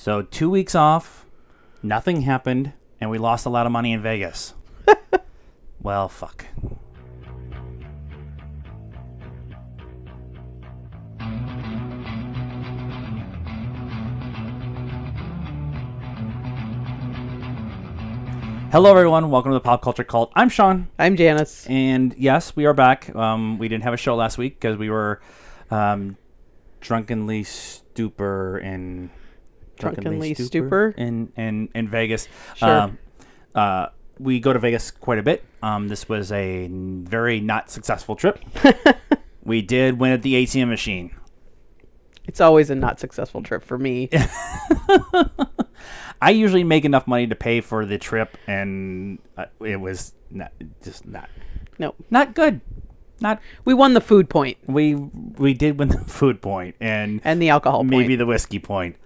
So 2 weeks off, nothing happened, and we lost a lot of money in Vegas. Well, fuck. Hello, everyone. Welcome to the Pop Culture Cult. I'm Sean. I'm Janice. And yes, we are back. We didn't have a show last week because we were drunkenly stupor in Vegas. Sure. We go to Vegas quite a bit. This was a very not successful trip. We did win at the ATM machine. It's always a not successful trip for me. I usually make enough money to pay for the trip, and it was not good. We won the food point. We did win the food point and the alcohol point. Maybe the whiskey point.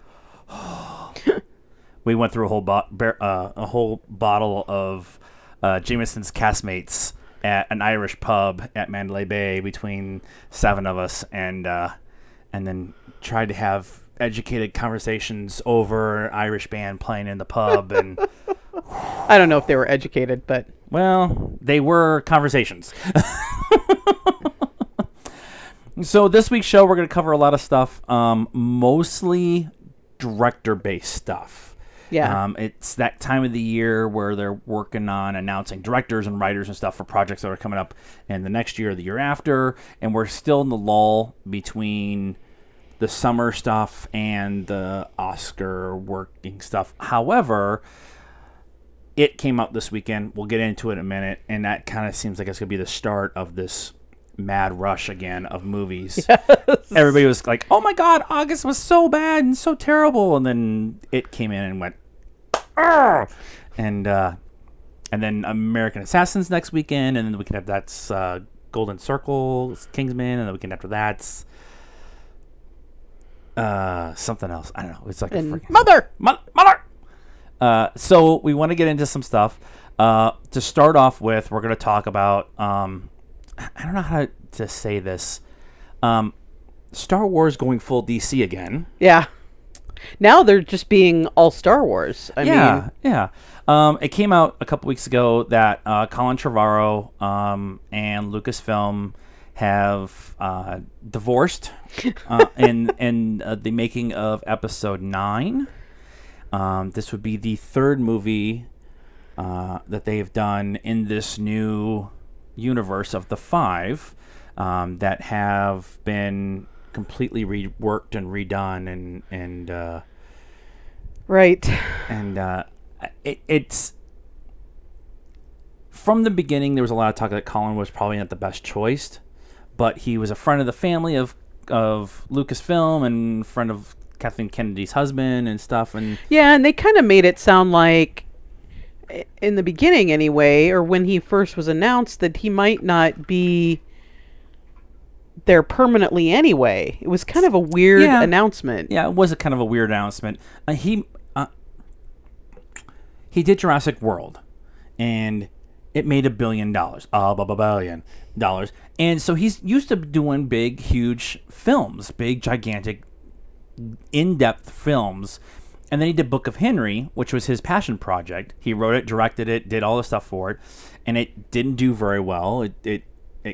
We went through a whole bottle of Jameson's Castmates at an Irish pub at Mandalay Bay between 7 of us, and then tried to have educated conversations over an Irish band playing in the pub. And I don't know if they were educated, but well, they were conversations. So this week's show, we're going to cover a lot of stuff, mostly director-based stuff. Yeah. It's that time of the year where they're working on announcing directors and writers and stuff for projects that are coming up in the next year or the year after, and we're still in the lull between the summer stuff and the Oscar working stuff. However, it came out this weekend. We'll get into it in a minute, and that kind of seems like it's going to be the start of this mad rush again of movies. Yes. Everybody was like, oh my God, August was so bad and so terrible. And then it came in and went, argh! And then American Assassins next weekend, and then the weekend after that's Golden Circle, Kingsman, and the weekend after that's something else. I don't know. It's like a freaking Mother. So we want to get into some stuff. To start off with, we're going to talk about I don't know how to say this. Star Wars going full DC again. Yeah. Now they're just being all Star Wars. I mean, it came out a couple weeks ago that Colin Trevorrow and Lucasfilm have divorced in the making of Episode 9. This would be the third movie that they've done in this new universe of the 5 that have been completely reworked and redone and right. And it's from the beginning there was a lot of talk that Colin was probably not the best choice, but he was a friend of the family of Lucasfilm and friend of Kathleen Kennedy's husband and stuff. And yeah, and they kind of made it sound like, in the beginning anyway, or when he first was announced, that he might not be there permanently anyway. It was kind of a weird announcement. Yeah, it was a kind of a weird announcement. He did Jurassic World, and it made $1 billion. $1 billion. And so he's used to doing big, huge films, big, gigantic, in-depth films. And then he did Book of Henry, which was his passion project. He wrote it, directed it, did all the stuff for it, and it didn't do very well. It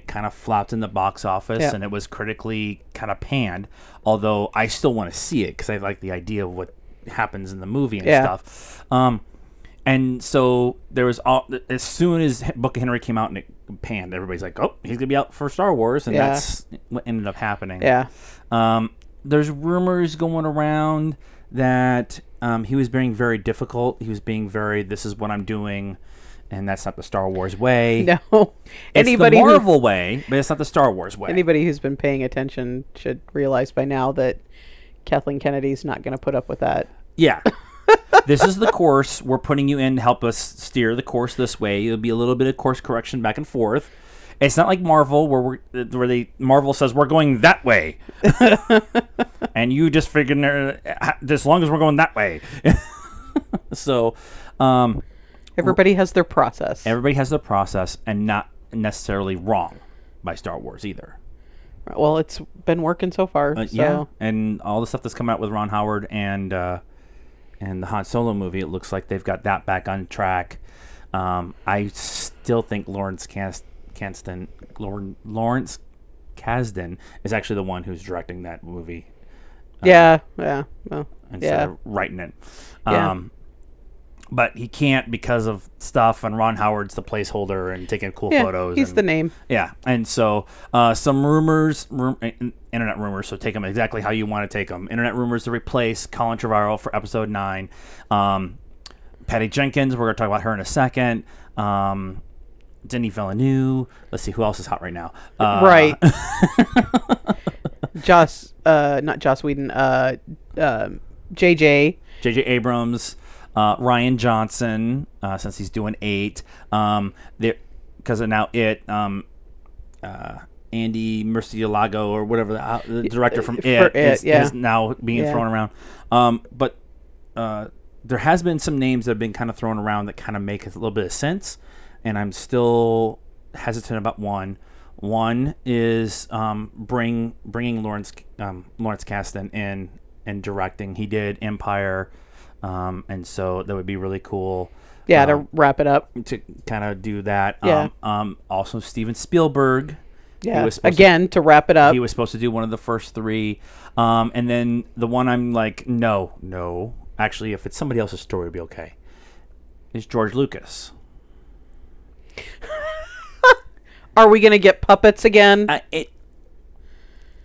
kind of flopped in the box office, and it was critically kind of panned. Although I still want to see it because I like the idea of what happens in the movie and stuff. And so there was as soon as Book of Henry came out and it panned, everybody's like, "Oh, he's gonna be out for Star Wars," and that's what ended up happening. Yeah. There's rumors going around that he was being very difficult. He was being very, this is what I'm doing, and that's not the Star Wars way. No. It's the Marvel way, but it's not the Star Wars way. Anybody who's been paying attention should realize by now that Kathleen Kennedy's not going to put up with that. Yeah. This is the course. We're putting you in to help us steer the course this way. It'll be a little bit of course correction back and forth. It's not like Marvel where Marvel says we're going that way, and you just figure as long as we're going that way. So, everybody has their process. Everybody has their process, and not necessarily wrong by Star Wars either. Well, it's been working so far. Yeah, and all the stuff that's come out with Ron Howard and and the Han Solo movie. It looks like they've got that back on track. I still think Lawrence Kasdan is actually the one who's directing that movie. Well, Instead of writing it. Yeah. But he can't because of stuff, and Ron Howard's the placeholder and taking cool photos. He's the name. Yeah, and so some rumors, internet rumors, so take them exactly how you want to take them. Internet rumors to replace Colin Trevorrow for episode 9. Patty Jenkins, we're going to talk about her in a second. Denis Villeneuve. Let's see, who else is hot right now? Right. Not Joss Whedon. J.J. Abrams. Ryan Johnson, since he's doing 8. Because of now Andy Murcielago or whatever, the director from is now being thrown around. But there has been some names that have been kind of thrown around that kind of make a little bit of sense, and I'm still hesitant about one. One is bringing Lawrence Kasdan in and directing. He did Empire, and so that would be really cool. Yeah, to wrap it up. To kind of do that. Yeah. Also, Steven Spielberg. Yeah, again, to wrap it up. He was supposed to do one of the first 3. And then the one I'm like, no. Actually, if it's somebody else's story, it'll be okay. Is George Lucas. Are we going to get puppets again?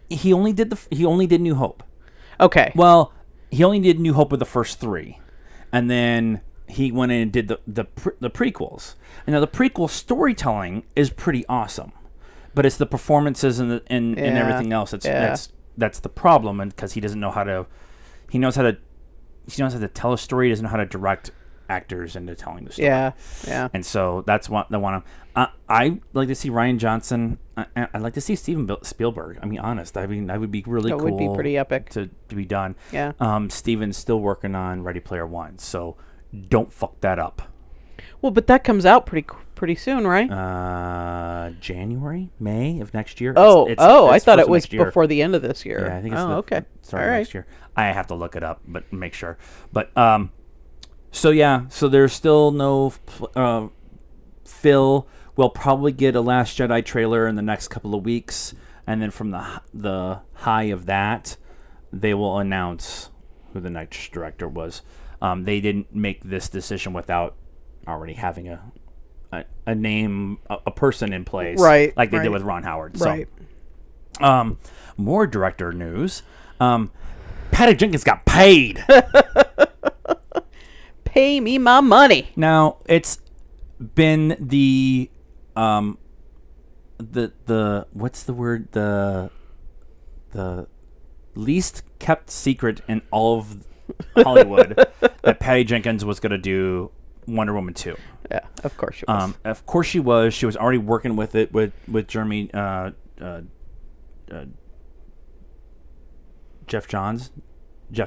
He only did New Hope. Okay. Well, he only did New Hope with the first 3. And then he went in and did the prequels. And now the prequel storytelling is pretty awesome. But it's the performances and everything else. That's the problem, and because he doesn't know how to, he knows how to tell a story. He doesn't know how to direct actors into telling the story. Yeah. And so that's the one. I like to see Ryan Johnson. I'd like to see Steven Spielberg. I mean, honest. I mean, that would be really cool. That would be pretty epic to be done. Yeah. Steven's still working on Ready Player One, so don't fuck that up. Well, but that comes out pretty soon, right? May of next year. I thought it was before the end of this year. Yeah, I think it's okay. Start of next year. I have to look it up, but make sure. But so there's still no Phil. We'll probably get a Last Jedi trailer in the next couple of weeks, and then from the high of that, they will announce who the next director was. They didn't make this decision without already having a name, a person in place, right? Like they did with Ron Howard. Right. So, more director news. Patty Jenkins got paid. Pay me my money. Now it's been the what's the word, the least kept secret in all of Hollywood that Patty Jenkins was going to do Wonder Woman 2. Yeah, of course she was. Of course she was. She was already working with it with Jeremy Jeff Johns, the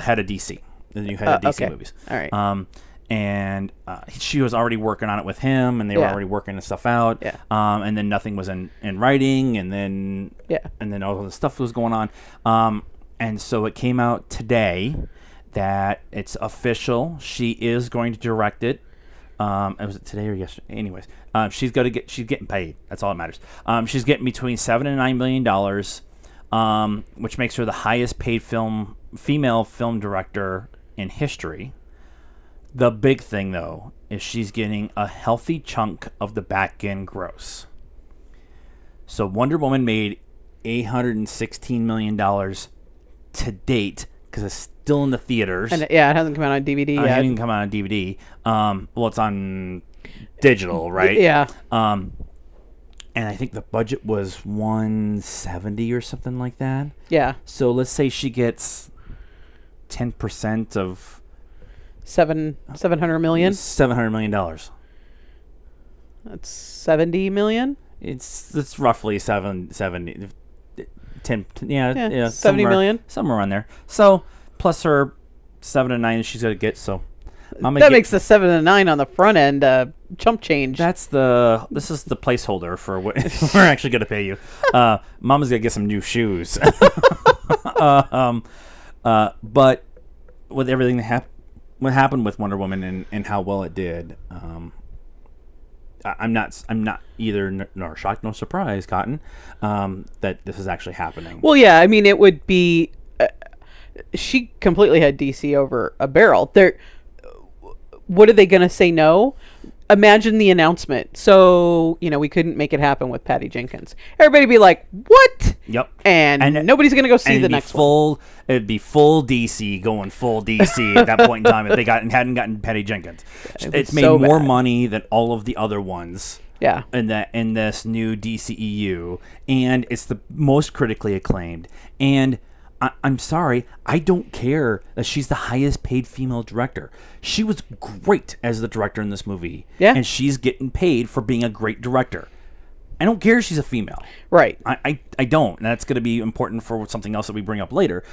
head of DC, the new head of DC movies. All right. And she was already working on it with him, and they were already working the stuff out. Yeah. And then nothing was in writing, and then all the stuff was going on. And so it came out today that it's official. She is going to direct it. Was it today or yesterday? Anyways, she's getting paid. That's all that matters. She's getting between $7 and $9 million, which makes her the highest paid female film director in history. The big thing, though, is she's getting a healthy chunk of the back end gross. So Wonder Woman made $816 million to date because it's still in the theaters. And it hasn't come out on DVD yet. It hasn't come out on DVD. Well, it's on digital, right? Yeah. And I think the budget was $170 or something like that. Yeah. So let's say she gets 10% of $700 million. $700 million. That's $70 million. It's roughly 70, 10, 70 million, somewhere around there. So plus her 7 to 9 she's gonna get. So that makes the 7 to 9 on the front end chump change. This is the placeholder for what we're actually gonna pay you. Mama's gonna get some new shoes. But with everything that what happened with Wonder Woman and how well it did, I'm not either nor shocked nor surprised, Cotton, that this is actually happening. Well, yeah, I mean, it would be. She completely had DC over a barrel. What are they going to say no? Imagine the announcement. So, we couldn't make it happen with Patty Jenkins. Everybody would be like, what? Yep. And nobody's going to go see the next one. It'd be full DC going full DC at that point in time if they hadn't gotten Patty Jenkins. It's made so more money than all of the other ones. Yeah. In this new DCEU. And it's the most critically acclaimed. And I'm sorry, I don't care that she's the highest paid female director. She was great as the director in this movie. Yeah. And she's getting paid for being a great director. I don't care if she's a female. Right. I don't. And that's going to be important for something else that we bring up later.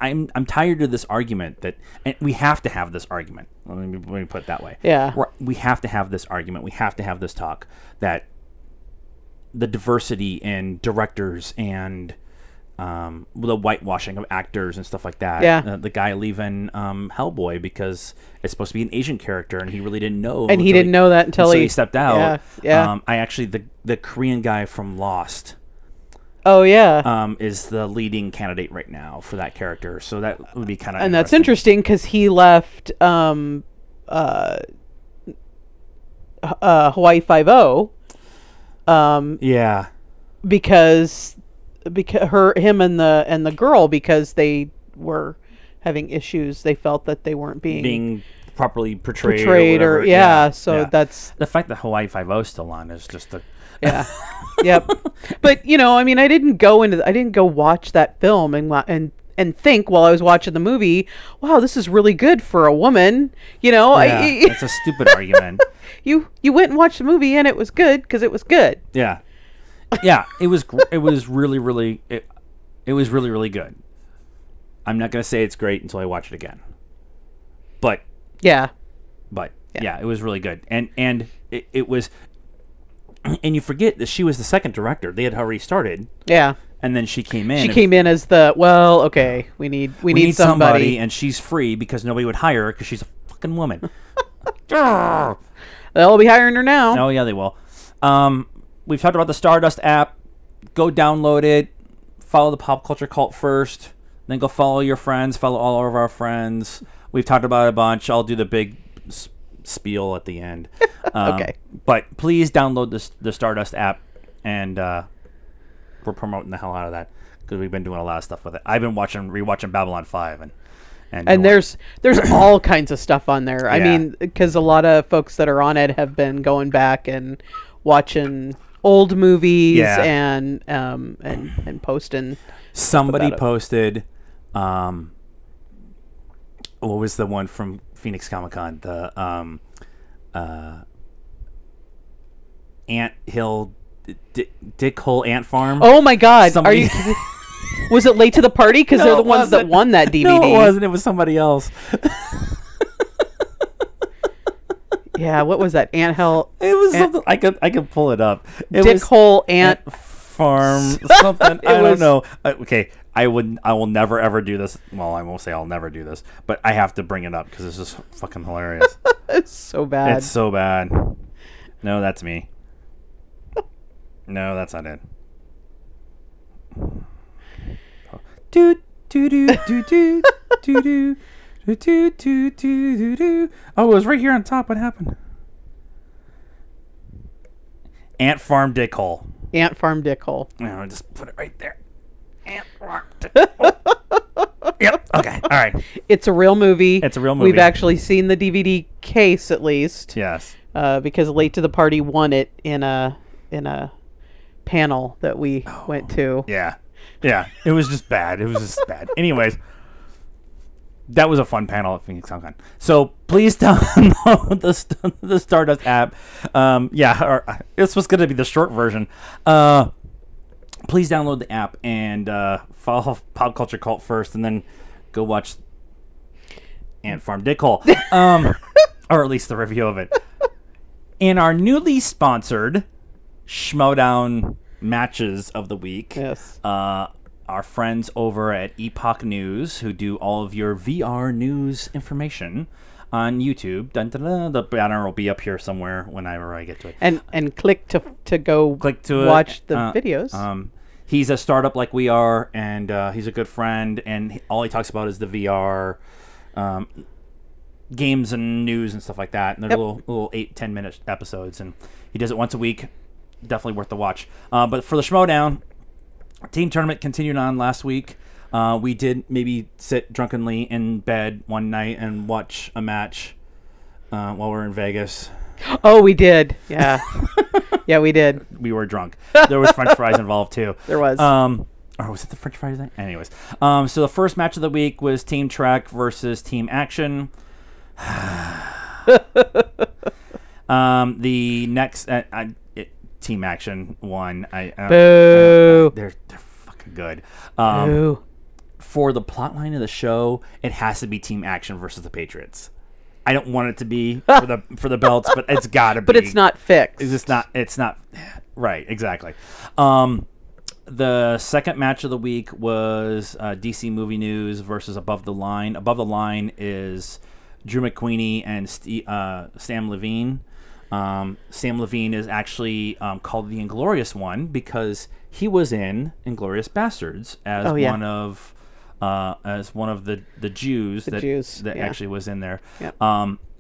I'm tired of this argument and we have to have this argument. Let me put it that way. Yeah. We have to have this argument. We have to have this talk that the diversity in directors and the whitewashing of actors and stuff like that. Yeah. The guy leaving Hellboy because it's supposed to be an Asian character and he really didn't know. And he didn't know that until he stepped out. Yeah. I actually, the Korean guy from Lost. Oh, yeah. Is the leading candidate right now for that character. So that would be kind of And that's interesting because he left Hawaii Five-0. Yeah. Because him and the girl, because they were having issues, they felt that they weren't being properly portrayed or so that's the fact that Hawaii Five-0 is still on is just a yep. But I mean, I didn't go watch that film and think while I was watching the movie, wow, this is really good for a woman. It's a stupid argument. You went and watched the movie and it was good because it was good. Yeah. It was really really it was really really good. I'm not gonna say it's great until I watch it again. But it was really good, and it was, and you forget that she was the second director. They had already started. Yeah. And then she came in. She came in as we need somebody, and she's free because nobody would hire her because she's a fucking woman. They'll be hiring her now. Oh yeah, they will. We've talked about the Stardust app. Go download it. Follow the Pop Culture Cult first. Then go follow your friends. Follow all of our friends. We've talked about it a bunch. I'll do the big spiel at the end. Okay. But please download the Stardust app, and we're promoting the hell out of that because we've been doing a lot of stuff with it. I've been rewatching Babylon 5 and there's all kinds of stuff on there. I mean, because a lot of folks that are on it have been going back and watching old movies and posting. Somebody posted, what was the one from Phoenix Comic Con? The Ant Hill, Dick Hole Ant Farm. Oh my God! Are you? Was it Late to the Party? Because they're the ones that won that DVD. No, it wasn't. It was somebody else. Yeah, what was that? Ant Hill. It was something. I could pull it up. Dick Hole Ant Farm. Something. I don't know. Okay, I will never ever do this. Well, I won't say I'll never do this, but I have to bring it up because it's just fucking hilarious. It's so bad. It's so bad. No, that's me. No, that's not it. Do do do do do do do. Oh, it was right here on top. What happened? Ant Farm Dick Hole. Ant Farm Dick Hole. No, just put it right there. Ant Farm Dick Hole. Yep. Okay. All right. It's a real movie. It's a real movie. We've actually seen the DVD case at least. Yes. Because Late to the Party won it in a panel that we went to. Yeah. Yeah. It was just bad. It was just bad. Anyways. That was a fun panel at Phoenix Comic Con. So please download the Stardust app. This was going to be the short version. Please download the app and follow Pop Culture Cult first, and then go watch Ant Farm Dick Hole, or at least the review of it. In our newly sponsored SCHMOEDOWN matches of the week, yes, our our friends over at Epoch News, who do all of your VR news information on YouTube. Dun, dun, dun, the banner will be up here somewhere whenever I get to it. And click to go Click to watch the it. videos. He's a startup like we are, and he's a good friend, and all he talks about is the VR games and news and stuff like that. And they're little 8-10 minute episodes, and he does it once a week. Definitely worth the watch. But for the SCHMOEDOWN team tournament continued on last week. We did maybe sit drunkenly in bed one night and watch a match while we were in Vegas. Oh, we did. Yeah. Yeah, we did. We were drunk. There was French fries involved too. There was. Or was it the French fries thing? Anyways. So the first match of the week was Team Trek versus Team Action. The next Team Action won. Boo. They're fucking good. Boo. For the plot line of the show, it has to be Team Action versus the Patriots. I don't want it to be for the belts, but it's got to be. But it's not fixed. It's just not. It's not. Right. Exactly. The second match of the week was DC Movie News versus Above the Line. Above the Line is Drew McQueenie and Sam Levine. Sam Levine is actually called the Inglorious One because he was in Inglourious Bastards as one of the Jews that actually was in there. Yep.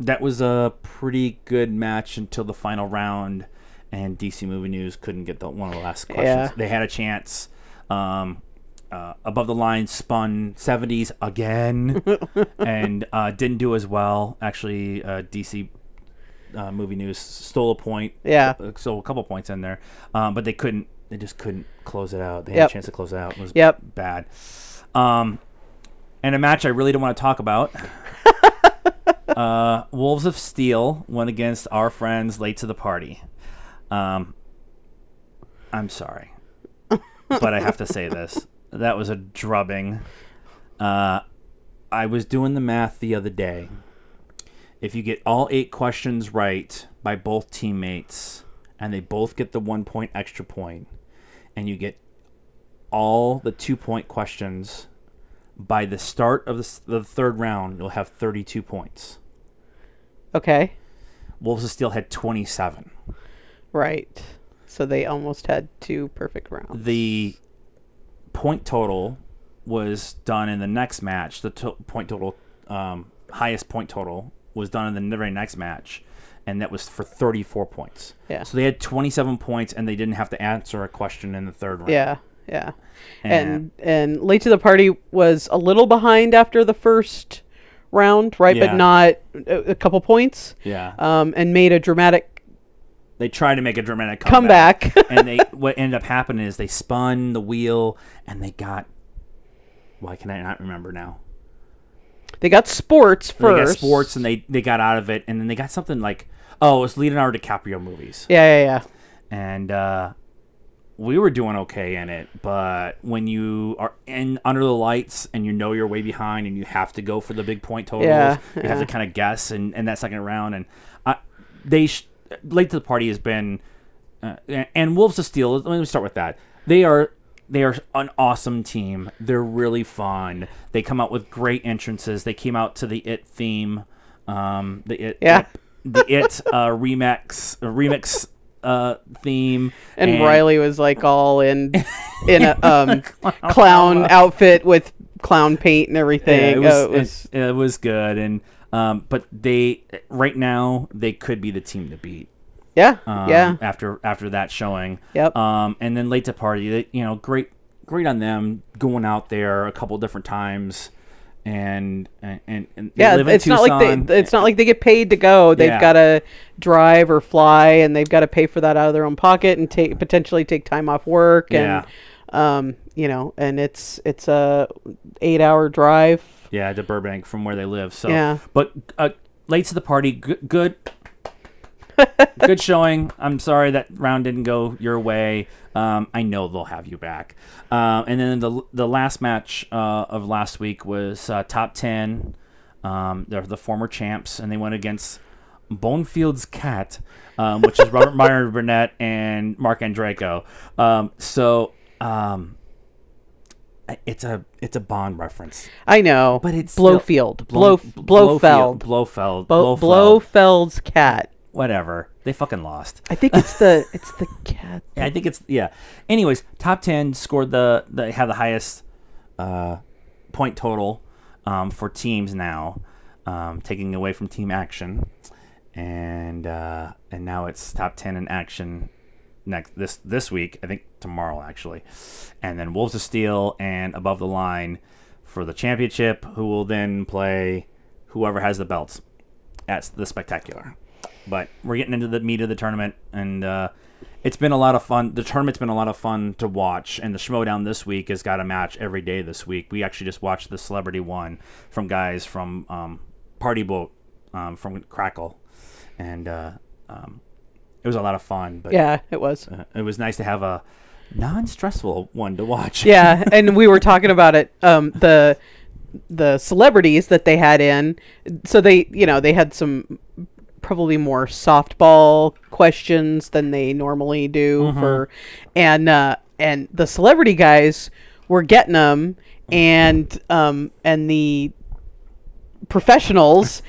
That was a pretty good match until the final round, and DC Movie News couldn't get one of the last questions. Yeah. They had a chance. Above the Line spun 70s again and didn't do as well. Actually, DC Movie News stole a point. Yeah. So a couple points in there, but they just couldn't close it out. They had a chance to close it out. It was bad. And a match I really don't want to talk about. Wolves of Steel went against our friends Late to the Party. I'm sorry, but I have to say this. That was a drubbing. I was doing the math the other day. If you get all 8 questions right by both teammates, and they both get the 1 point extra point, and you get all the 2-point questions by the start of the third round, you'll have 32 points. Okay. Wolves of Steel had 27. Right. So they almost had 2 perfect rounds. The point total was done in the next match. The point total, highest point total, was done in the very next match, and that was for 34 points. Yeah. So they had 27 points, and they didn't have to answer a question in the third round. Yeah. Yeah. And Late to the Party was a little behind after the first round, right? Yeah. But not a couple points. Yeah. And made a dramatic They tried to make a dramatic comeback. And what ended up happening is they spun the wheel, and they got... Why can I not remember now? They got sports first. They got sports, and they got out of it, and then they got something like... Oh, it was Leonardo DiCaprio movies. Yeah. And we were doing okay in it, but when you are under the lights and you know you're way behind and you have to go for the big point totals, you have to kind of guess in that second round. And Late to the Party has been... and Wolves of Steel, let me start with that. They are an awesome team. They're really fun. They come out with great entrances. They came out to the It theme, the It remix theme, and Riley was like all in a clown outfit with clown paint and everything. It was good, and but right now they could be the team to beat. Yeah. After that showing. Yep. And then Late to Party, great on them going out there a couple different times. And it's not like they get paid to go. They've got to drive or fly, and they've got to pay for that out of their own pocket and potentially take time off work. And and it's a 8-hour drive. Yeah, to Burbank from where they live. So yeah. But Late to the Party, good showing. I'm sorry that round didn't go your way. I know they'll have you back. And then the last match of last week was Top 10. They're the former champs, and they went against Bonefield's Cat, which is Robert Meyer Burnett and Mark Andreyko. It's a Bond reference, I know, but it's Blofeld, Blofeld, Blofeld's cat. whatever. They fucking lost. I think it's the cat. Yeah, I think it's Anyways, top 10 scored they have the highest point total for teams now, taking away from Team Action, and now it's top 10 in Action this week. I think tomorrow actually, and then Wolves of Steel and Above the Line for the championship, who will then play whoever has the belts at the Spectacular. But we're getting into the meat of the tournament, and it's been a lot of fun. The tournament's been a lot of fun to watch, and the Schmoedown this week has got a match every day this week. We actually just watched the Celebrity one from guys from Party Boat from Crackle, and it was a lot of fun. But Yeah, it was. It was nice to have a non-stressful one to watch. Yeah, and we were talking about it. The celebrities that they had in, so they had some probably more softball questions than they normally do and the celebrity guys were getting them, and the professionals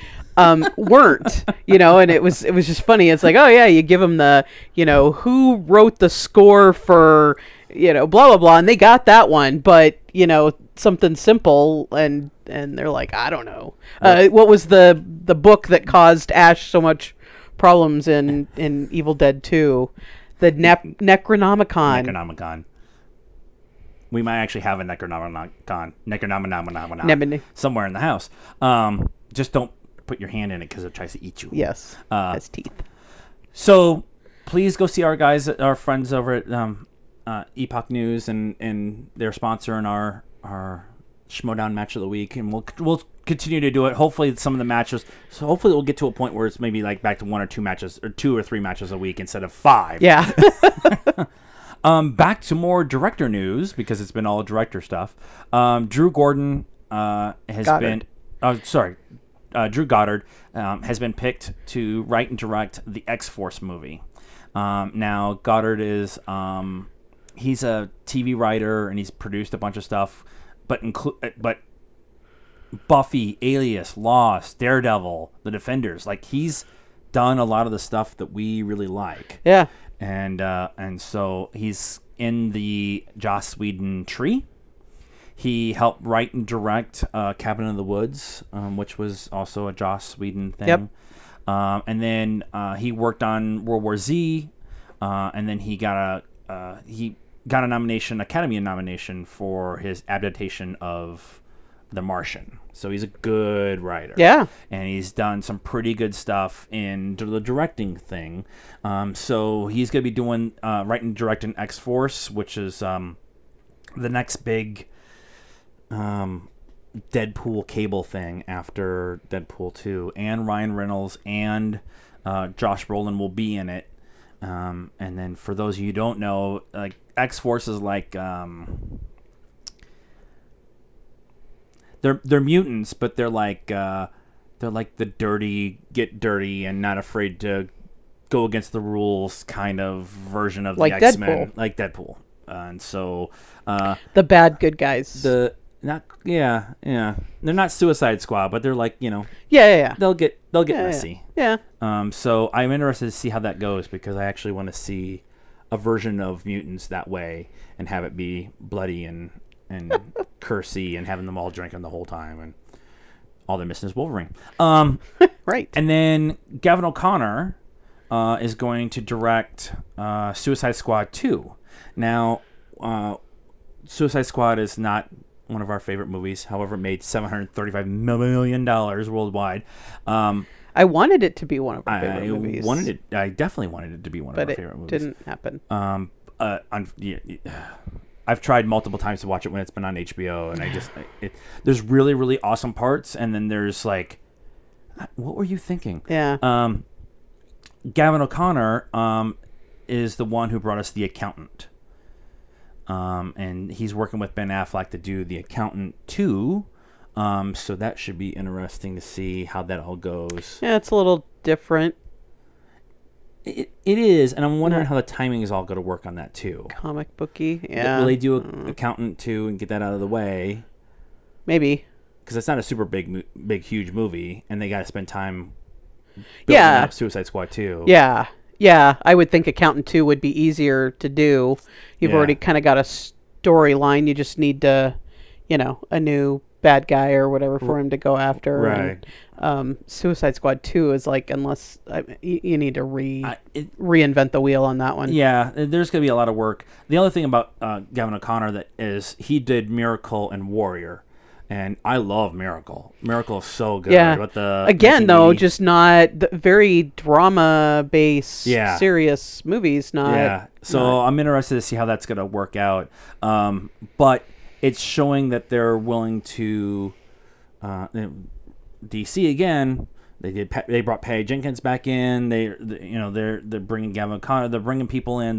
weren't, and it was just funny. It's like, oh yeah, you give them the, who wrote the score for, blah blah blah, and they got that one, but something simple, and they're like, I don't know, what was the book that caused Ash so much problems in Evil Dead 2? The Necronomicon. We might actually have a Necronomicon somewhere in the house. Just don't put your hand in it because it tries to eat you. Yes, has teeth. So please go see our friends over at Epoch News, and their sponsor in our Schmoedown match of the week, and we'll continue to do it. Hopefully some of the matches, so hopefully we'll get to a point where it's maybe like back to 1 or 2 matches, or 2 or 3 matches a week instead of 5. Yeah. Back to more director news, because it's been all director stuff. Drew Goddard has been picked to write and direct the X-Force movie. Now Goddard is he's a TV writer, and he's produced a bunch of stuff, but Buffy, Alias, Lost, Daredevil, The Defenders, like he's done a lot of the stuff that we really like. Yeah. And so he's in the Joss Whedon tree. He helped write and direct Cabin in the Woods, which was also a Joss Whedon thing. Yep. And then he worked on World War Z, and then he got a Academy nomination for his adaptation of The Martian. So he's a good writer. Yeah. And he's done some pretty good stuff in the directing thing. So he's going to be doing writing and directing X-Force, which is the next big Deadpool cable thing after Deadpool 2. And Ryan Reynolds and Josh Brolin will be in it. And then for those of you who don't know, like X-Force is like they're mutants, but they're like the dirty and not afraid to go against the rules kind of version of like the X-Men, Deadpool. like Deadpool. And so the bad good guys. They're not Suicide Squad, but they're like, Yeah. they'll get messy. Yeah. So I'm interested to see how that goes, because I actually want to see a version of mutants that way and have it be bloody and cursy and having them all drinking the whole time, and all they're missing is Wolverine. Right. And then Gavin O'Connor is going to direct Suicide Squad 2. Now, Suicide Squad is not one of our favorite movies. However, it made $735 million worldwide. I wanted it to be one of our favorite movies. I definitely wanted it to be one of our favorite movies. But it didn't happen. I've tried multiple times to watch it when it's been on HBO, and there's really, really awesome parts, and then there's like, what were you thinking? Yeah. Gavin O'Connor is the one who brought us The Accountant. And he's working with Ben Affleck to do The Accountant 2. So that should be interesting to see how that all goes. Yeah, it's a little different. It is, and I'm wondering how the timing is all going to work on that too. Comic booky, yeah. Will they do an accountant too and get that out of the way? Maybe. Because it's not a super big, huge movie, and they got to spend time building up Suicide Squad 2. Yeah. Yeah, I would think Accountant 2 would be easier to do. You've already kind of got a storyline. You just need to, a new bad guy or whatever for him to go after. Right. And, Suicide Squad 2 is like, unless you need to reinvent the wheel on that one. Yeah, there's going to be a lot of work. The other thing about Gavin O'Connor that is he did Miracle and Warrior. And I love Miracle. Miracle is so good. Yeah. With the again, though, just not the very drama-based, serious movies. So I'm interested to see how that's going to work out. But it's showing that they're willing to. DC again. They brought Patty Jenkins back in. They're bringing Gavin O'Connor. They're bringing people in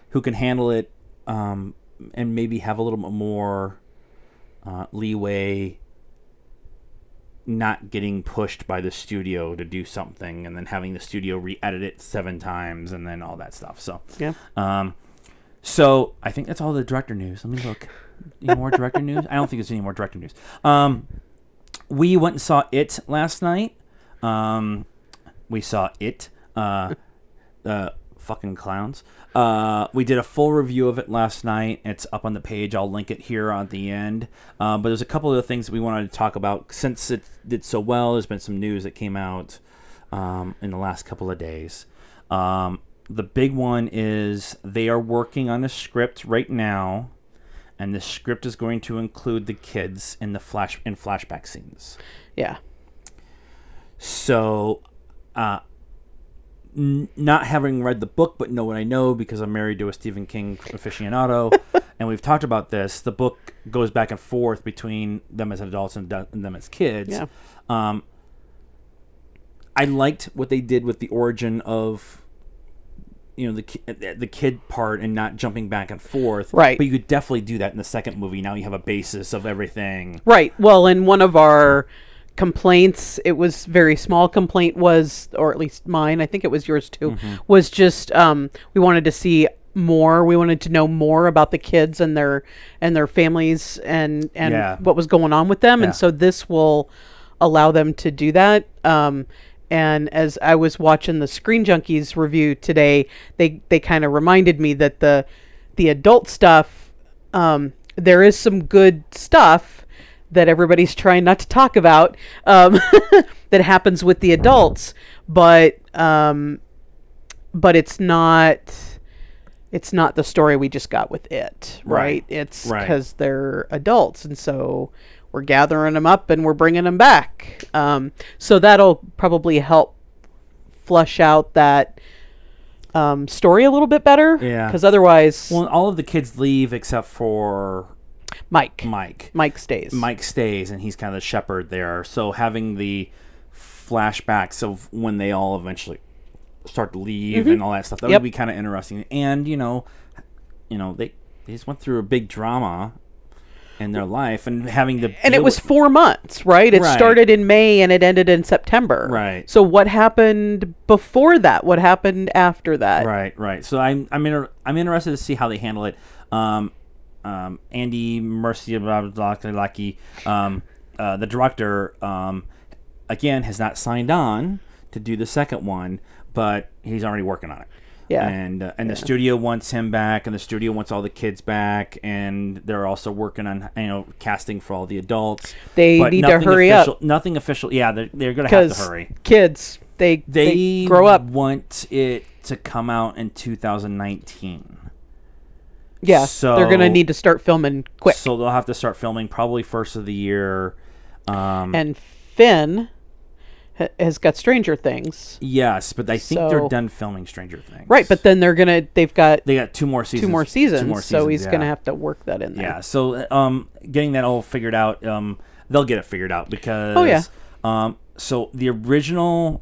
who can handle it, and maybe have a little bit more. Leeway, not getting pushed by the studio to do something and then having the studio re-edit it 7 times and then all that stuff. So so I think that's all the director news. Let me look. Any more director news? I don't think there's any more director news. We went and saw It last night. We saw It. Fucking clowns. We did a full review of it last night. It's up on the page. I'll link it here at the end. But there's a couple of things that we wanted to talk about. Since it did so well, there's been some news that came out in the last couple of days. The big one is they are working on a script right now, and the script is going to include the kids in flashback scenes. Yeah. So, not having read the book, but know what I know because I'm married to a Stephen King aficionado, and we've talked about this. The book goes back and forth between them as adults and them as kids. Yeah. I liked what they did with the origin of, the kid part and not jumping back and forth. Right. But you could definitely do that in the second movie. Now you have a basis of everything. Right. Well, in one of our complaints, it was very small complaint was, or at least mine, I think it was yours too, was just we wanted to see more. We wanted to know more about the kids and their families and what was going on with them. And so this will allow them to do that. And as I was watching the Screen Junkies review today, they kind of reminded me that the adult stuff, there is some good stuff that everybody's trying not to talk about, that happens with the adults, but it's not the story we just got with It, right? It's because they're adults, and so we're gathering them up and we're bringing them back. So that'll probably help flush out that story a little bit better. Yeah. Because otherwise, all of the kids leave except for Mike stays. Mike stays, and he's kind of the shepherd there. So having the flashbacks of when they all eventually start to leave and all that stuff, that would be kind of interesting. And they just went through a big drama in their life, and having to and it was 4 months, right? It started in May and it ended in September. Right. So what happened before that? What happened after that? Right. So I'm interested to see how they handle it. Andy Murcielaki, the director, again, has not signed on to do the second one, but he's already working on it. Yeah. And the studio wants him back, and the studio wants all the kids back, and they're also working on casting for all the adults. They need to hurry up. Nothing official. Yeah, they're going to have to hurry. Kids, they grow up. Want it to come out in 2019. Yeah, so they're going to need to start filming quick. So they'll have to start filming probably first of the year. And Finn has got Stranger Things. Yes, but I think they're done filming Stranger Things. Right, but then they got 2 more seasons. 2 more seasons, so he's going to have to work that in there. Yeah, so getting that all figured out, they'll get it figured out because so the original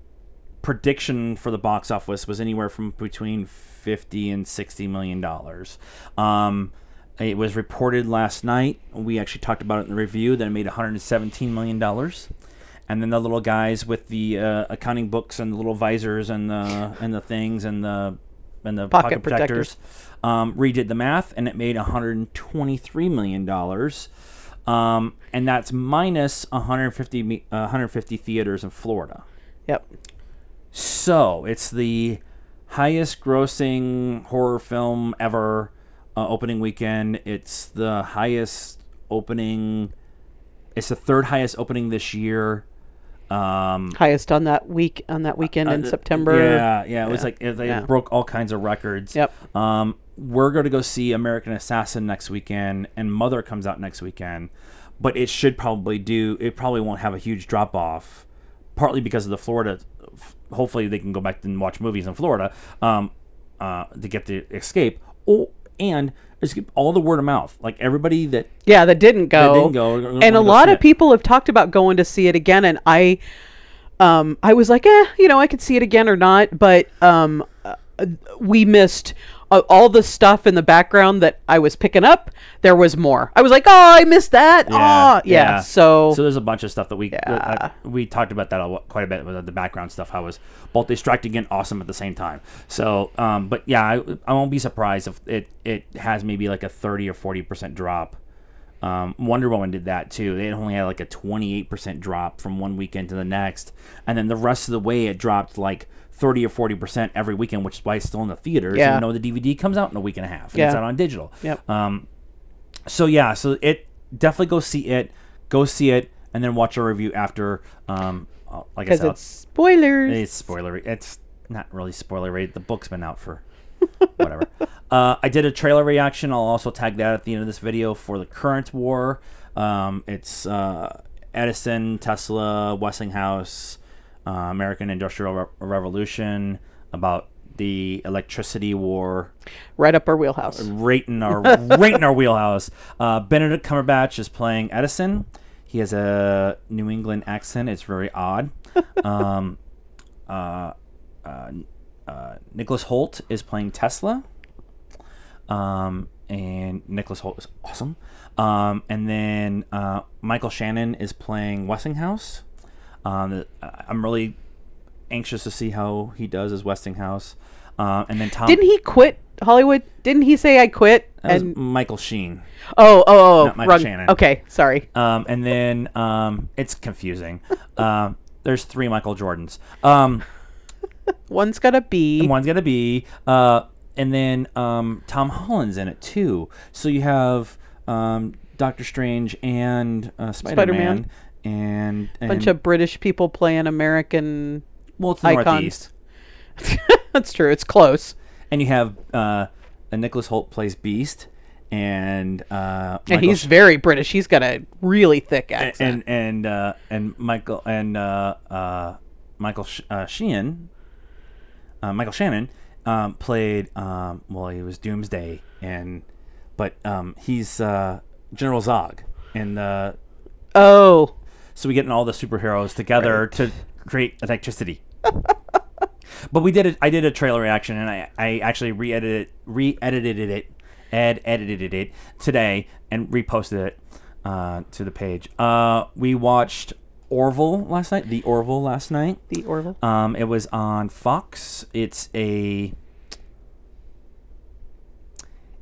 prediction for the box office was anywhere from between $50 and $60 million. It was reported last night. We actually talked about it in the review that it made $117 million. and then the little guys with the accounting books and the little visors and the things and the pocket protectors redid the math, and it made $123 million. And that's minus 150 theaters in Florida. Yep. So it's the highest grossing horror film ever opening weekend. It's the highest opening. It's the third highest opening this year. Highest on that weekend in September. Yeah. It was like they broke all kinds of records. Yep. We're going to go see American Assassin next weekend, and Mother comes out next weekend. But it should probably it probably won't have a huge drop off, partly because of the Florida. Hopefully they can go back and watch movies in Florida to get the escape. Oh, and it's all the word of mouth. Like everybody that didn't go. And a lot of people have talked about going to see it again, and I was like, I could see it again or not, but we missed all the stuff in the background that I was picking up. There was more. I was like, I missed that. Yeah. So there's a bunch of stuff that we talked about that quite a bit with the background stuff. How it was both distracting and awesome at the same time. So, but yeah, I won't be surprised if it has maybe like a 30 or 40% drop. Wonder Woman did that too. They only had like a 28% drop from one weekend to the next, and then the rest of the way it dropped like 30 or 40% every weekend, which is why it's still in the theaters. Yeah. Even though the DVD comes out in a week and a half, and it's out on digital. Yep. So it definitely go see it, and then watch a review after. Like I said, it's spoilers. It's spoilery. It's not really spoilery. The book's been out for whatever. I did a trailer reaction. I'll also tag that at the end of this video for the current war. It's Edison, Tesla, Westinghouse, American Industrial Revolution, about the electricity war. Right up our wheelhouse. Right in our wheelhouse. Benedict Cumberbatch is playing Edison. He has a New England accent. It's very odd. Nicholas Hoult is playing Tesla. And Nicholas Hoult is awesome. And then Michael Shannon is playing Westinghouse. I'm really anxious to see how he does as Westinghouse. And then Tom... Didn't he quit Hollywood? Didn't he say I quit? That was Michael Sheen. Oh. Not Michael Shannon. Okay, sorry. And then it's confusing. There's 3 Michael Jordans. One's got a B. One's got a B. And then Tom Holland's in it too. So you have Doctor Strange and Spider-Man. And bunch of British people playing American it's the icons. Northeast. That's true. It's close. And you have Nicholas Hoult plays Beast, and he's very British. He's got a really thick accent. And Michael Shannon played he was Doomsday, but he's General Zog in the So we get all the superheroes together to create electricity. But I did a trailer reaction, and I actually re-edited it today and reposted it to the page. We watched Orville last night. The Orville last night. The Orville. It was on Fox. It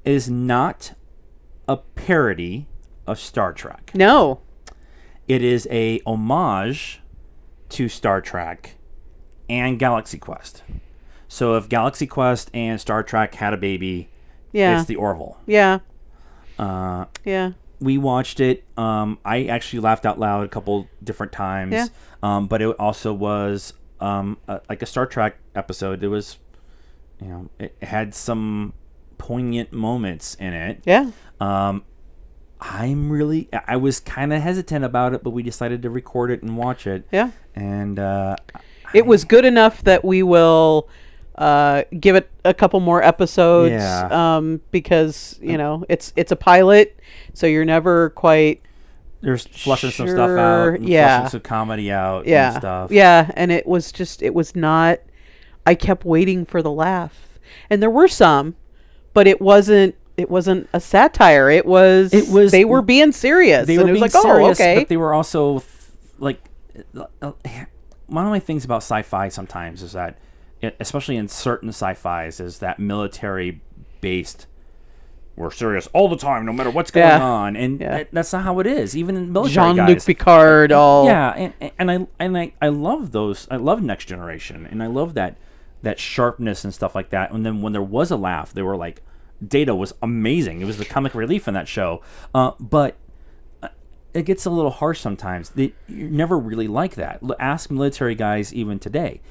is not a parody of Star Trek. No. It is a homage to Star Trek and Galaxy Quest. So if Galaxy Quest and Star Trek had a baby, it's the Orville. Yeah. Yeah. We watched it. I actually laughed out loud a couple different times. Yeah. But it also was like a Star Trek episode. It was, it had some poignant moments in it. Yeah. I was kind of hesitant about it, but we decided to record it and watch it. Yeah. And it was good enough that we will give it a couple more episodes. Yeah. Because it's a pilot, so you're never quite. There's flushing some stuff out. And flushing some comedy out. And stuff. Yeah. And it was not. I kept waiting for the laugh, and there were some, but it wasn't a satire. It was they were being serious. They were being serious, but they were also like one of my things about sci-fi sometimes is that, especially in certain sci-fis, is that military-based. We're serious all the time, no matter what's going on, and that's not how it is. Even in military Jean-Luc guys, Picard, I love those. I love Next Generation, and I love that sharpness and stuff like that. And then when there was a laugh, they were like, Data was amazing. It was the comic relief in that show, but it gets a little harsh sometimes. You're never really like that. Ask military guys even today.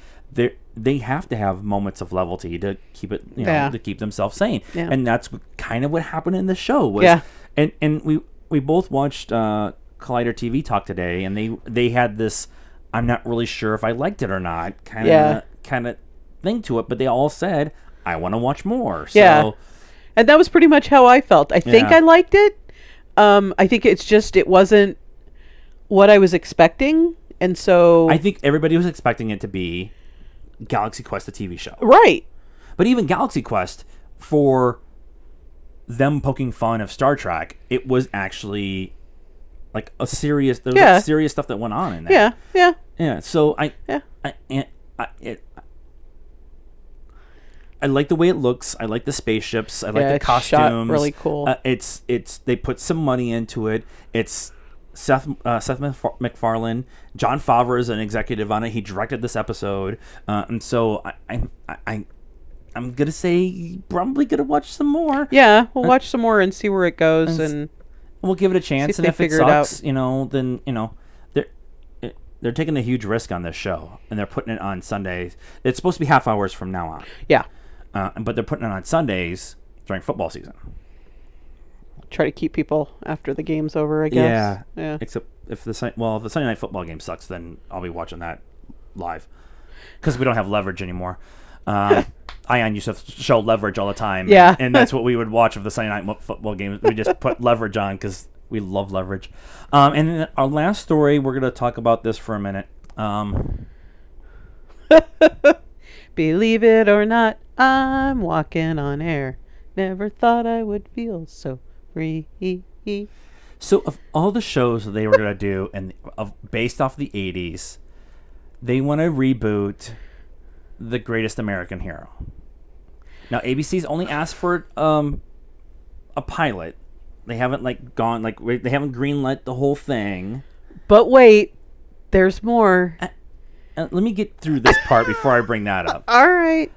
They have to have moments of levity to keep it, to keep themselves sane, and that's kind of what happened in the show. And we both watched Collider TV Talk today, and they had this, I'm not really sure if I liked it or not, kind of thing to it, but they all said, I want to watch more. So, and that was pretty much how I felt. I think I liked it. I think it wasn't what I was expecting, and so I think everybody was expecting it to be Galaxy Quest, the TV show. Right. But even Galaxy Quest, for them poking fun of Star Trek, it was actually like a serious, there was like serious stuff that went on in there. Yeah. So I like the way it looks. I like the spaceships. I like the costumes. Shot really cool. It's they put some money into it. It's Seth MacFarlane. Jon Favreau is an executive on it. He directed this episode, and so I'm gonna say probably gonna watch some more. Yeah, we'll watch some more and see where it goes, and we'll give it a chance. And if it sucks, then they're taking a huge risk on this show, and they're putting it on Sundays. It's supposed to be half hours from now on. Yeah, but they're putting it on Sundays during football season. Try to keep people after the game's over, I guess. Yeah. Except if the Sunday night football game sucks, then I'll be watching that live because we don't have Leverage anymore. Ion used to show Leverage all the time. Yeah, and that's what we would watch of the Sunday night football game. We just put Leverage on because we love Leverage. And then our last story, we're going to talk about this for a minute. Believe it or not, I'm walking on air. Never thought I would feel so free. So of all the shows that they were going to do, and based off the 80s, they want to reboot The Greatest American Hero. Now ABC's only asked for a pilot. They haven't they haven't greenlit the whole thing. But wait, there's more. Let me get through this part before I bring that up. All right.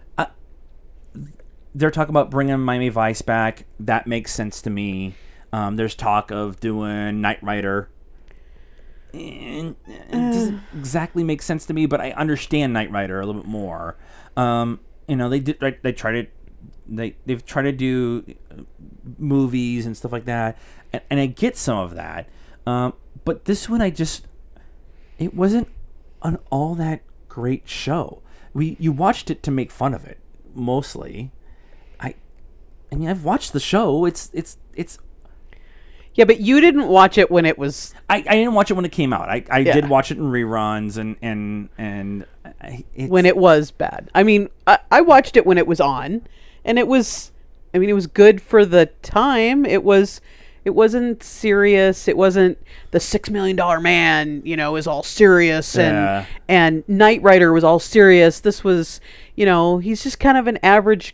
They're talking about bringing Miami Vice back. That makes sense to me. There's talk of doing Knight Rider. And it doesn't exactly make sense to me, but I understand Knight Rider a little bit more. They've tried to do movies and stuff like that, and I get some of that. But this one, it wasn't an all that great show. You watched it to make fun of it mostly. I've watched the show. It's Yeah, but you didn't watch it when it was. I didn't watch it when it came out. I did watch it in reruns when it was bad. I mean, I watched it when it was on, and it was. I mean, it was good for the time. It wasn't serious. It wasn't the $6 Million Man. Is all serious, and Knight Rider was all serious. This was, he's just kind of an average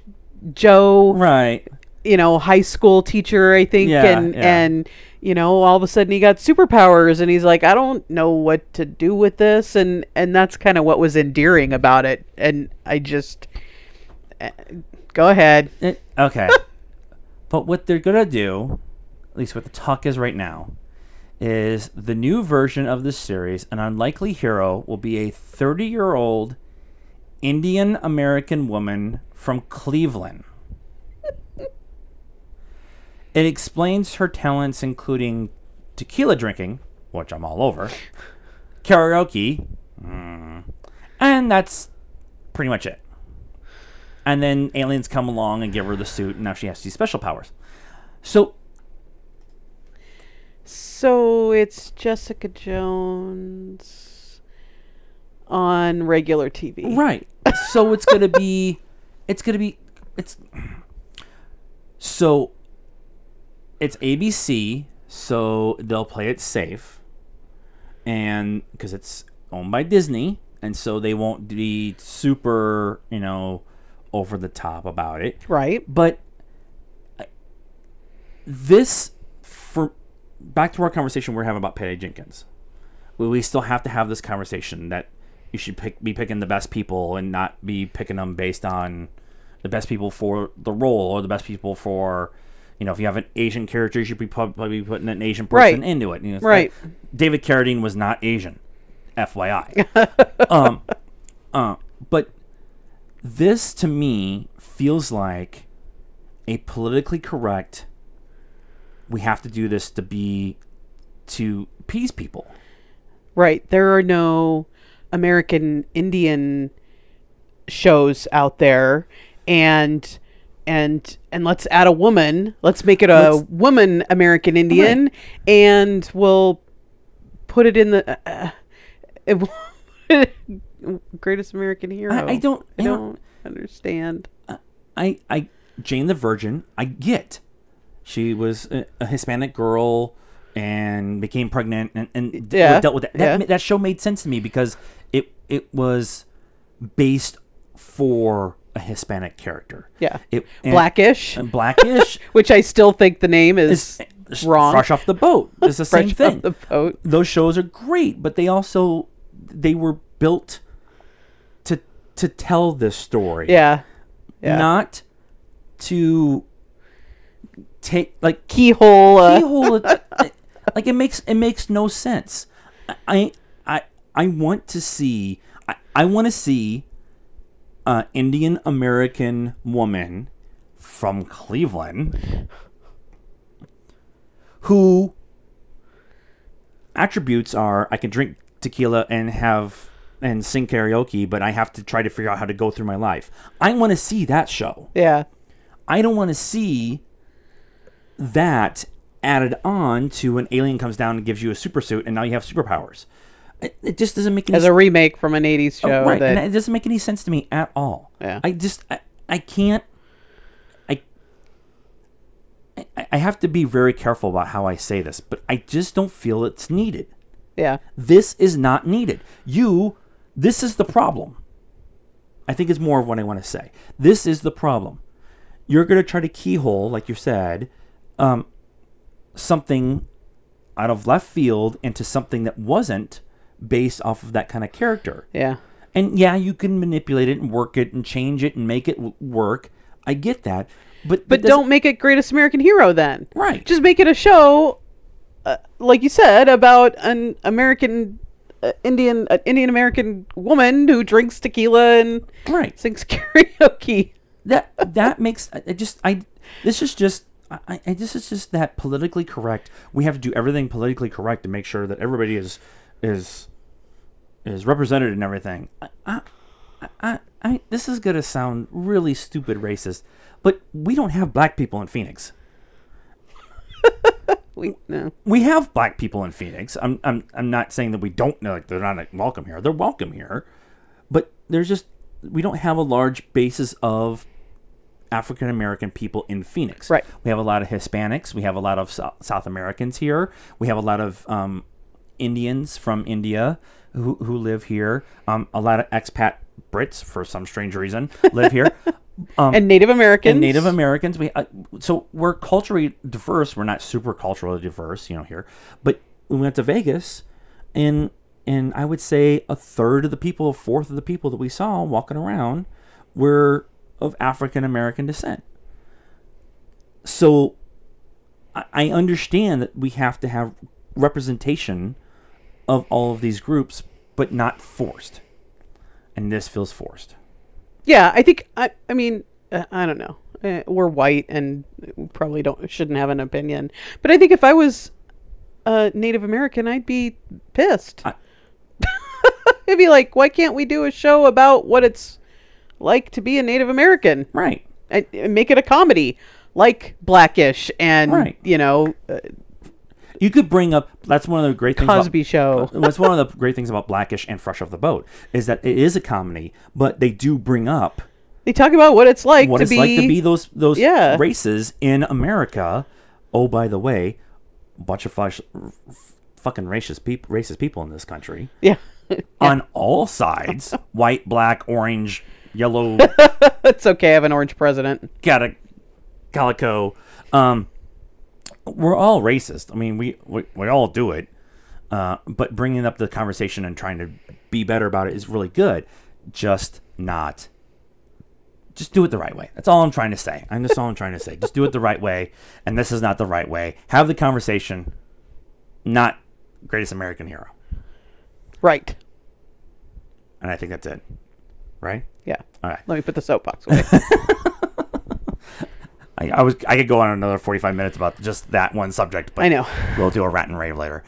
Joe, right? High school teacher, I think, and all of a sudden he got superpowers, and he's like, I don't know what to do with this, and that's kind of what was endearing about it. And I just go ahead. Okay, but what they're gonna do, at least what the talk is right now, is the new version of this series. An unlikely hero will be a 30-year-old Indian American woman from Cleveland. It explains her talents, including tequila drinking, which I'm all over, karaoke, and that's pretty much it. And then aliens come along and give her the suit, and now she has these special powers. So it's Jessica Jones on regular TV. Right. So it's ABC, so they'll play it safe, and because it's owned by Disney, and so they won't be super, over the top about it. Right. But this, back to our conversation we're having about Patty Jenkins, we still have to have this conversation that you should be picking the best people and not be picking them based on the best people for the role or the best people for, if you have an Asian character, you should be probably putting an Asian person into it. Right. David Carradine was not Asian, FYI. But this, to me, feels like a politically correct, we have to do this to appease people. Right. There are no American Indian shows out there, and let's add a woman. Let's make it a woman American Indian, right. And we'll put it in the Greatest American Hero. I don't understand. Jane the Virgin, I get. She was a Hispanic girl and became pregnant and dealt with that. That show made sense to me because it was based for a Hispanic character. Yeah. Blackish. Blackish. Which I still think the name is wrong. Fresh Off the Boat. It's the same thing. Off the Boat. Those shows are great, but they were built to tell this story. Yeah. Not to take keyhole like it makes no sense. I want to see Indian American woman from Cleveland who attributes are I can drink tequila and sing karaoke, but I have to try to figure out how to go through my life. I want to see that show. Yeah. I don't want to see that added on to an alien comes down and gives you a super suit and now you have superpowers. It just doesn't make any sense. As a remake from an 80s show. Right, and it doesn't make any sense to me at all. Yeah. I can't... I have to be very careful about how I say this, but I just don't feel it's needed. Yeah. This is not needed. This is the problem. I think it's more of what I want to say. This is the problem. You're going to try to keyhole, like you said, something out of left field into something that wasn't based off of that kind of character. Yeah. And yeah, you can manipulate it and work it and change it and make it work. I get that. But don't make it Greatest American Hero then. Right. Just make it a show, like you said, about an American Indian American woman who drinks tequila and sings karaoke. That makes this is just that politically correct. We have to do everything politically correct to make sure that everybody is represented and everything. This is gonna sound really stupid racist, but we don't have black people in Phoenix. We have black people in Phoenix. I'm not saying that we don't know, like, they're not welcome here. They're welcome here, but we don't have a large basis of African American people in Phoenix. Right. We have a lot of Hispanics. We have a lot of South Americans here. We have a lot of Indians from India who live here. A lot of expat Brits, for some strange reason, live here. And Native Americans. So we're culturally diverse. We're not super culturally diverse, here. But we went to Vegas, and I would say a fourth of the people that we saw walking around were of African American descent. So I understand that we have to have representation of all of these groups, but not forced. And this feels forced. Yeah, I think I mean I don't know. We're white and probably shouldn't have an opinion. But I think if I was Native American, I'd be pissed. I'd be like, why can't we do a show about what it's like to be a Native American? Right. And make it a comedy, like Blackish and you could bring up, that's one of the great things Cosby Show. That's one of the great things about Blackish and Fresh Off the Boat is that it is a comedy, but they do bring up. They talk about what it's like to be those races in America. Oh, by the way, a bunch of fucking racist people in this country. Yeah. on all sides, white, black, orange, yellow, It's okay. I have an orange president. calico. We're all racist. I mean, we all do it. But bringing up the conversation and trying to be better about it is really good. Just do it the right way. That's all I'm trying to say. That's all I'm trying to say. Just do it the right way. And this is not the right way. Have the conversation, not greatest American hero. Right. And I think that's it. Right? Yeah. All right. Let me put the soapbox away. I could go on another 45 minutes about just that one subject, but I know. We'll do a rant and rave later.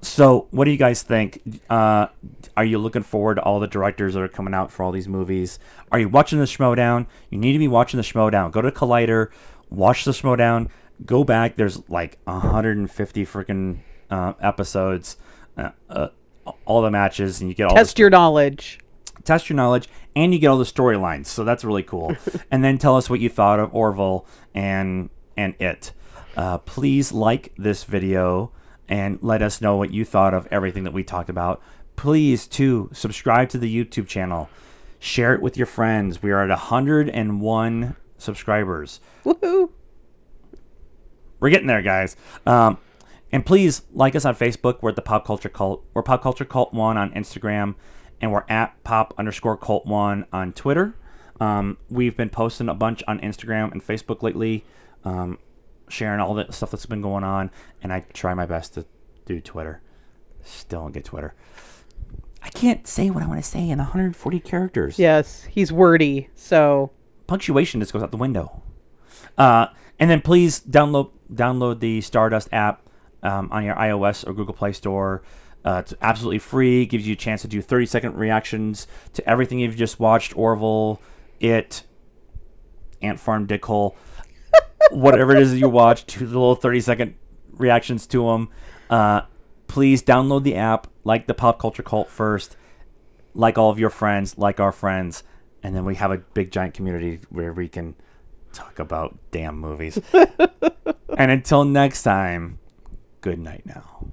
So what do you guys think? Are you looking forward to all the directors that are coming out for all these movies? Are you watching the SCHMOEDOWN? You need to be watching the SCHMOEDOWN. Go to Collider, watch the SCHMOEDOWN, go back. There's like 150 freaking episodes, all the matches, and you get all Test your knowledge. Test your knowledge, and you get all the storylines, so that's really cool. And then tell us what you thought of Orville and it. Please like this video and let us know what you thought of everything that we talked about. Please, too, subscribe to the YouTube channel. Share it with your friends. We are at 101 subscribers. Woohoo! We're getting there, guys. And please like us on Facebook. We're at the Pop Culture Cult. We're Pop Culture Cult 1 on Instagram. And we're at pop_cult1 on Twitter. We've been posting a bunch on Instagram and Facebook lately, sharing all the stuff that's been going on. And I try my best to do Twitter. Still don't get Twitter. I can't say what I want to say in 140 characters. Yes, he's wordy, so... Punctuation just goes out the window. And then please download the Stardust app on your iOS or Google Play Store. It's absolutely free. Gives you a chance to do 30-second reactions to everything you've just watched. Orville, It, Ant Farm, Dickhole, whatever it is that you watch. Do the little 30-second reactions to them. Please download the app. Like the Pop Culture Cult first. Like all of your friends. Like our friends. And then we have a big giant community where we can talk about damn movies. And until next time, good night now.